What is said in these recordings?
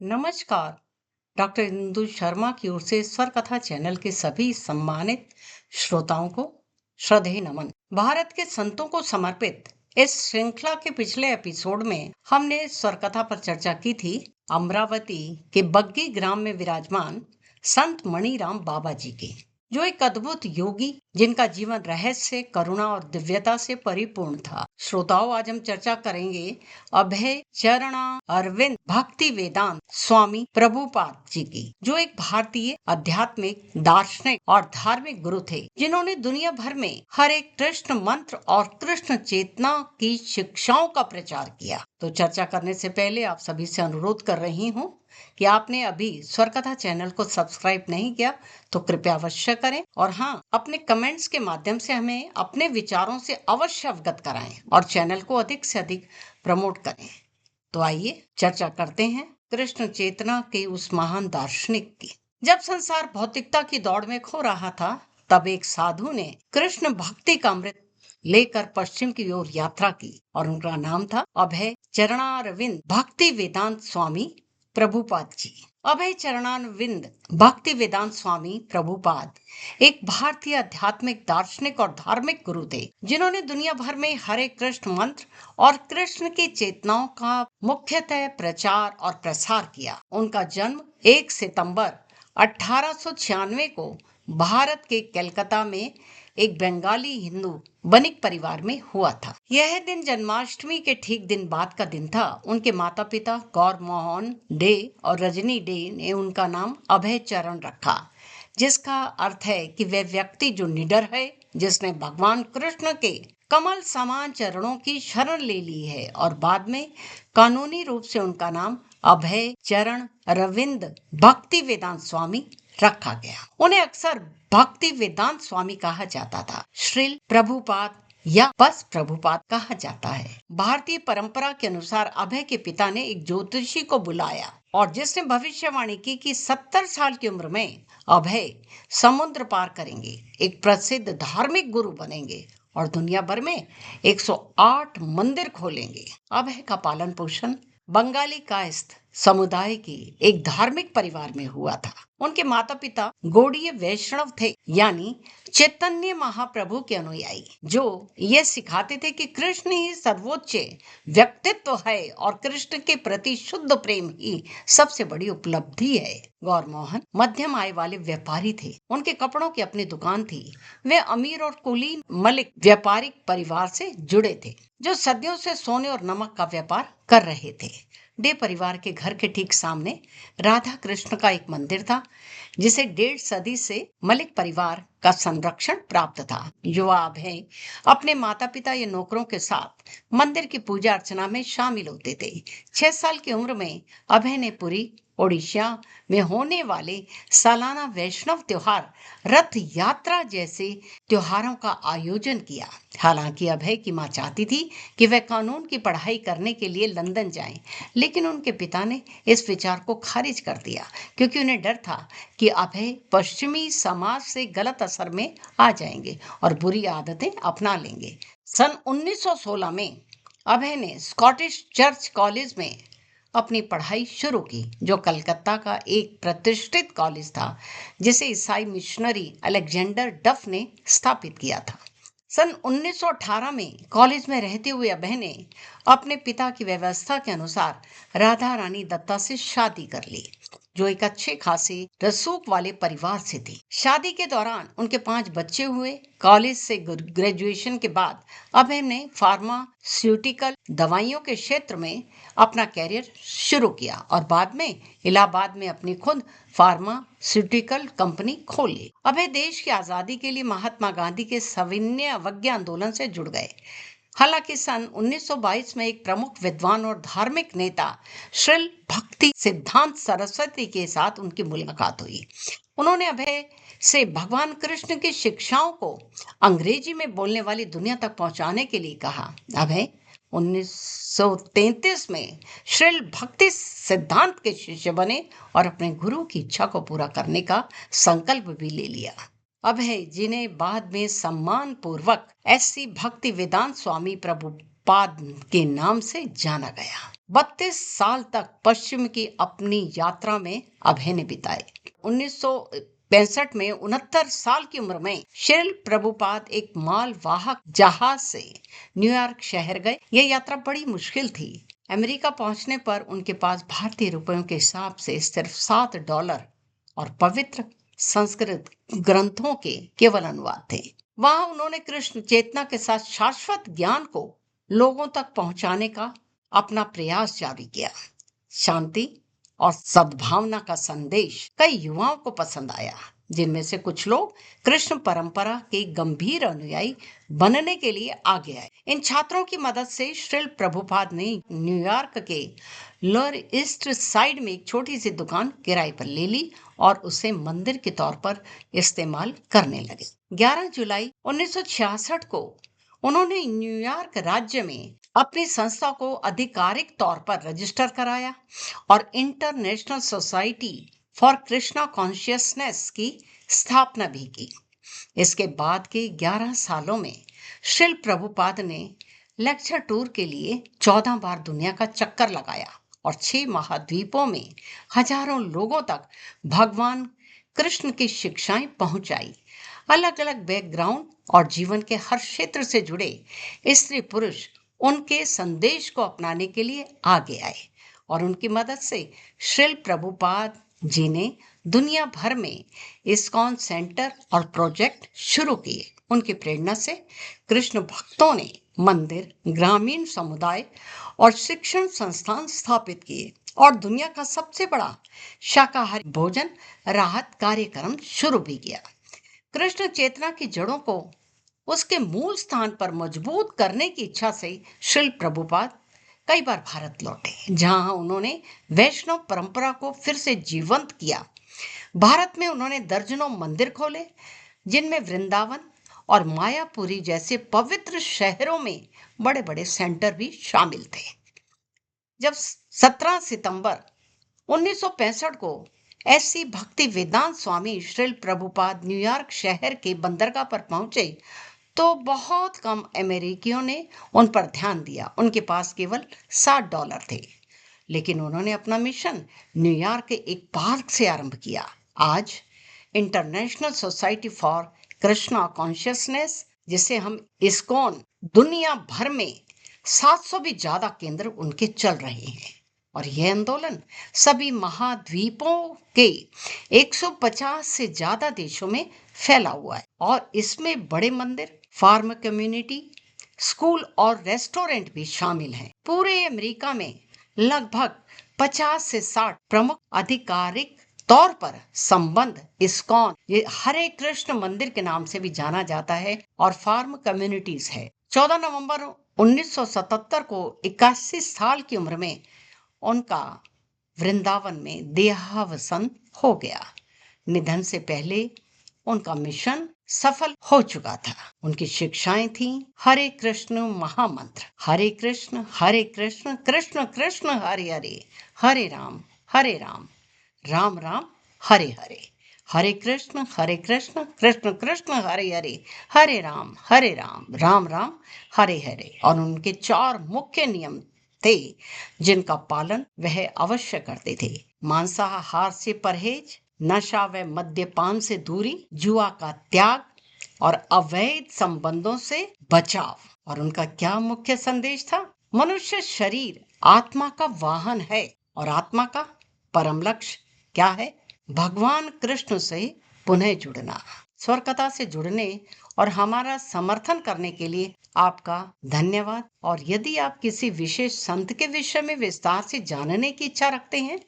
नमस्कार। डॉक्टर इंदु शर्मा की ओर से स्वर कथा चैनल के सभी सम्मानित श्रोताओं को श्रद्धेय नमन। भारत के संतों को समर्पित इस श्रृंखला के पिछले एपिसोड में हमने स्वर कथा पर चर्चा की थी अमरावती के बग्गी ग्राम में विराजमान संत मणिराम बाबा जी की, जो एक अद्भुत योगी जिनका जीवन रहस्य, करुणा और दिव्यता से परिपूर्ण था। श्रोताओं, आज हम चर्चा करेंगे अभय चरणा अरविंद भक्ति वेदांत स्वामी प्रभुपाद जी की, जो एक भारतीय आध्यात्मिक, दार्शनिक और धार्मिक गुरु थे, जिन्होंने दुनिया भर में हर एक कृष्ण मंत्र और कृष्ण चेतना की शिक्षाओं का प्रचार किया। तो चर्चा करने से पहले आप सभी से अनुरोध कर रही हूँ कि आपने अभी स्वर कथा चैनल को सब्सक्राइब नहीं किया तो कृपया अवश्य करें, और हाँ, अपने कमेंट्स के माध्यम से हमें अपने विचारों से अवश्य अवगत कराएं और चैनल को अधिक से अधिक प्रमोट करें। तो आइए चर्चा करते हैं कृष्ण चेतना के उस महान दार्शनिक की। जब संसार भौतिकता की दौड़ में खो रहा था, तब एक साधु ने कृष्ण भक्ति का अमृत लेकर पश्चिम की ओर यात्रा की, और उनका नाम था अभय चरणारविंद भक्ति वेदांत स्वामी प्रभुपाद जी। अभय चरणारविंद भक्ति वेदांत स्वामी प्रभुपाद एक भारतीय आध्यात्मिक, दार्शनिक और धार्मिक गुरु थे, जिन्होंने दुनिया भर में हरे कृष्ण मंत्र और कृष्ण की चेतनाओं का मुख्यतः प्रचार और प्रसार किया। उनका जन्म 1 सितंबर 1896 को भारत के कलकत्ता में एक बंगाली हिंदू बनिक परिवार में हुआ था। यह दिन जन्माष्टमी के ठीक दिन बाद का दिन था। उनके माता पिता गौर मोहन डे और रजनी डे ने उनका नाम अभय चरण रखा, जिसका अर्थ है कि वह व्यक्ति जो निडर है, जिसने भगवान कृष्ण के कमल समान चरणों की शरण ले ली है। और बाद में कानूनी रूप से उनका नाम अभय चरण अरविंद भक्ति वेदांत स्वामी रखा गया। उन्हें अक्सर भक्ति वेदांत स्वामी कहा जाता था। श्रील प्रभुपाद या बस प्रभुपाद कहा जाता है। भारतीय परंपरा के अनुसार अभय के पिता ने एक ज्योतिषी को बुलाया, और जिसने भविष्यवाणी की कि 70 साल की उम्र में अभय समुद्र पार करेंगे, एक प्रसिद्ध धार्मिक गुरु बनेंगे और दुनिया भर में 108 मंदिर खोलेंगे। अभय का पालन पोषण बंगाली कायस्थ समुदाय के एक धार्मिक परिवार में हुआ था। उनके माता पिता गौड़ीय वैष्णव थे, यानी चैतन्य महाप्रभु के अनुयायी, जो ये सिखाते थे कि कृष्ण ही सर्वोच्च व्यक्तित्व है और कृष्ण के प्रति शुद्ध प्रेम ही सबसे बड़ी उपलब्धि है। गौर मोहन मध्यम आय वाले व्यापारी थे। उनके कपड़ों की अपनी दुकान थी। वे अमीर और कुलीन मलिक व्यापारिक परिवार से जुड़े थे, जो सदियों से सोने और नमक का व्यापार कर रहे थे। डे परिवार के घर के ठीक सामने राधा कृष्ण का एक मंदिर था, जिसे 1.5 सदी से मलिक परिवार का संरक्षण प्राप्त था। युवा अभय अपने माता पिता या नौकरों के साथ मंदिर की पूजा अर्चना में शामिल होते थे। 6 साल की उम्र में अभय ने पुरी ओडिशा में होने वाले सालाना वैष्णव त्योहार रथ यात्रा जैसे त्योहारों का आयोजन किया। हालांकि अभय की मां चाहती थी कि वह कानून की पढ़ाई करने के लिए लंदन जाएं, लेकिन उनके पिता ने इस विचार को खारिज कर दिया, क्योंकि उन्हें डर था कि अभय पश्चिमी समाज से गलत असर में आ जाएंगे और बुरी आदतें अपना लेंगे। सन 1916 में अभय ने स्कॉटिश चर्च कॉलेज में अपनी पढ़ाई शुरू की, जो कलकत्ता का एक प्रतिष्ठित कॉलेज था, जिसे ईसाई मिशनरी अलेक्जेंडर डफ ने स्थापित किया था। सन 1918 में कॉलेज में रहते हुए अभय ने अपने पिता की व्यवस्था के अनुसार राधा रानी दत्ता से शादी कर ली, जो एक अच्छे खासे रसूख वाले परिवार से थी। शादी के दौरान उनके 5 बच्चे हुए। कॉलेज से ग्रेजुएशन के बाद अभय ने फार्मास्यूटिकल दवाइयों के क्षेत्र में अपना कैरियर शुरू किया, और बाद में इलाहाबाद में अपनी खुद फार्मास्यूटिकल कंपनी खोली। अभय देश की आजादी के लिए महात्मा गांधी के सविनय अवज्ञा आंदोलन से जुड़ गए। हालांकि सन 1922 में एक प्रमुख विद्वान और धार्मिक नेता श्रील भक्ति सिद्धांत सरस्वती के साथ उनकी मुलाकात हुई। उन्होंने अभय से भगवान कृष्ण की शिक्षाओं को अंग्रेजी में बोलने वाली दुनिया तक पहुंचाने के लिए कहा। अभय 1933 में श्रील भक्ति सिद्धांत के शिष्य बने और अपने गुरु की इच्छा को पूरा करने का संकल्प भी ले लिया। अभय, जिन्हें बाद में सम्मान पूर्वक SC भक्ति वेदांत स्वामी प्रभुपाद के नाम से जाना गया। 32 साल तक पश्चिम की अपनी यात्रा में अभय बिताए। 1965 में 69 साल की उम्र में श्रील प्रभुपाद एक मालवाहक जहाज से न्यूयॉर्क शहर गए। यह यात्रा बड़ी मुश्किल थी। अमेरिका पहुंचने पर उनके पास भारतीय रुपयों के हिसाब से सिर्फ $7 और पवित्र संस्कृत ग्रंथों के केवल अनुवाद थे। वहां उन्होंने कृष्ण चेतना के साथ शाश्वत ज्ञान को लोगों तक पहुंचाने का अपना प्रयास जारी किया। शांति और सद्भावना का संदेश कई युवाओं को पसंद आया, जिनमें से कुछ लोग कृष्ण परंपरा के गंभीर अनुयायी बनने के लिए आगे आए। इन छात्रों की मदद से श्रील प्रभुपाद ने न्यूयॉर्क के लोअर ईस्ट साइड में एक छोटी सी दुकान किराए पर ले ली और उसे मंदिर के तौर पर इस्तेमाल करने लगे। 11 जुलाई 1966 को उन्होंने न्यूयॉर्क राज्य में अपनी संस्था को आधिकारिक तौर पर रजिस्टर कराया और international society for Krishna consciousness की स्थापना भी की। इसके बाद के 11 सालों में श्रील प्रभुपाद ने लेक्चर टूर के लिए 14 बार दुनिया का चक्कर लगाया और 6 महाद्वीपों में हजारों लोगों तक भगवान कृष्ण की शिक्षाएं पहुंचाई। अलग अलग बैकग्राउंड और जीवन के हर क्षेत्र से जुड़े स्त्री पुरुष उनके संदेश को अपनाने के लिए आगे आए और उनकी मदद से श्रील प्रभुपाद जी ने दुनिया भर में इस्कॉन सेंटर और प्रोजेक्ट शुरू किए। उनकी प्रेरणा से कृष्ण भक्तों ने मंदिर, ग्रामीण समुदाय और शिक्षण संस्थान स्थापित किए और दुनिया का सबसे बड़ा शाकाहारी भोजन राहत कार्यक्रम शुरू भी किया। कृष्ण चेतना की जड़ों को उसके मूल स्थान पर मजबूत करने की इच्छा से श्रील प्रभुपाद कई बार भारत लौटे, जहां उन्होंने वैष्णव परंपरा को फिर से जीवंत किया। भारत में उन्होंने दर्जनों मंदिर खोले, जिनमें वृंदावन और मायापुरी जैसे पवित्र शहरों में बड़े बड़े सेंटर भी शामिल थे। जब 17 सितंबर 1965 को ऐसी भक्ति वेदांत स्वामी श्रील प्रभुपाद न्यूयॉर्क शहर के बंदरगाह पर पहुंचे तो बहुत कम अमेरिकियों ने उन पर ध्यान दिया। उनके पास केवल $60 थे, लेकिन उन्होंने अपना मिशन न्यूयॉर्क के एक पार्क से आरंभ किया। आज international society for Krishna consciousness, जिसे हम इस्कॉन, दुनिया भर में 700 भी ज्यादा केंद्र उनके चल रहे हैं और यह आंदोलन सभी महाद्वीपों के 150 से ज्यादा देशों में फैला हुआ है और इसमें बड़े मंदिर, फार्म कम्युनिटी, स्कूल और रेस्टोरेंट भी शामिल हैं। पूरे अमेरिका में लगभग 50 से 60 प्रमुख आधिकारिक तौर पर संबंध इस्कॉन, ये हरे कृष्ण मंदिर के नाम से भी जाना जाता है, और फार्म कम्युनिटीज है। 14 नवंबर 1977 को 81 साल की उम्र में उनका वृंदावन में देहावसान हो गया। निधन से पहले उनका मिशन सफल हो चुका था। उनकी शिक्षाएं थीं हरे कृष्ण महामंत्र, हरे कृष्ण कृष्ण कृष्ण हरे हरे, हरे राम राम राम हरे हरे, हरे कृष्ण कृष्ण कृष्ण हरे हरे, हरे राम राम राम हरे हरे। और उनके 4 मुख्य नियम थे जिनका पालन वह अवश्य करते थे। मांसाहार से परहेज, नशा व मद्यपान से दूरी, जुआ का त्याग और अवैध संबंधों से बचाव। और उनका क्या मुख्य संदेश था? मनुष्य शरीर आत्मा का वाहन है और आत्मा का परम लक्ष्य क्या है? भगवान कृष्ण से पुनः जुड़ना। स्वर कथा से जुड़ने और हमारा समर्थन करने के लिए आपका धन्यवाद। और यदि आप किसी विशेष संत के विषय में विस्तार से जानने की इच्छा रखते हैं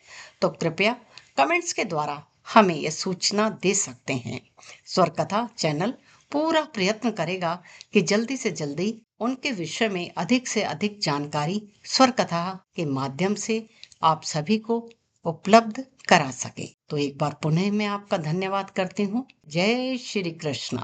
तो कृपया कमेंट्स के द्वारा हमें यह सूचना दे सकते हैं। स्वर कथा चैनल पूरा प्रयत्न करेगा कि जल्दी से जल्दी उनके विषय में अधिक से अधिक जानकारी स्वर कथा के माध्यम से आप सभी को उपलब्ध करा सके। तो एक बार पुनः मैं आपका धन्यवाद करती हूँ। जय श्री कृष्ण।